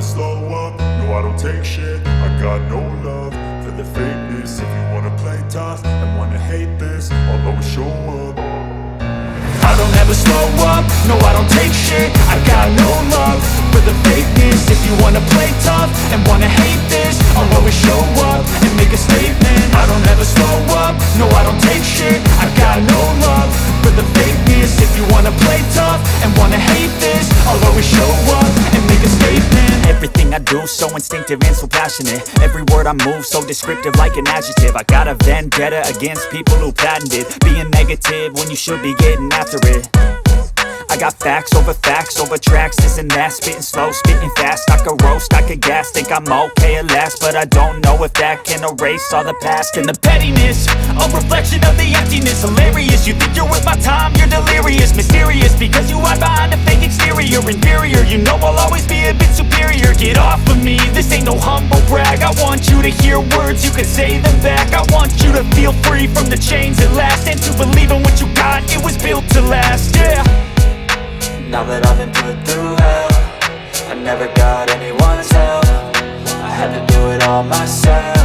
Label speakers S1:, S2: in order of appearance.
S1: slow up, no I don't take shit. I got no love for the fakeness. If you wanna play tough and wanna hate this, I'll always show up. I don't ever slow up, no I don't take shit. I got no love for the fakeness. If you wanna play tough and wanna hate this, I'll always show up and make a statement. I don't ever slow up, no I don't take shit. I got no love for the fakeness. If you wanna play tough and wanna hate this, I'll always show up and make a statement. Everything I do so instinctive and so passionate. Every word I move so descriptive like an adjective. I got a vendetta against people who patented being negative when you should be getting after it. I got facts over tracks, this and that. Spitting slow, spitting fast. I could roast, I could gas. Think I'm okay at last, but I don't know if that can erase all the past. And the pettiness, a reflection of the emptiness. Hilarious, you think you're worth my time, you're delirious. Mysterious, because you hide behind a fake exterior. Inferior, you know I'll always be a bit superior. Get off of me, this ain't no humble brag. I want you to hear words, you can say them back. I want you to feel free from the chains at last, and to believe in what you got, it was built to last, yeah.
S2: Now that I've been put through hell, I never got anyone's help. I had to do it all myself.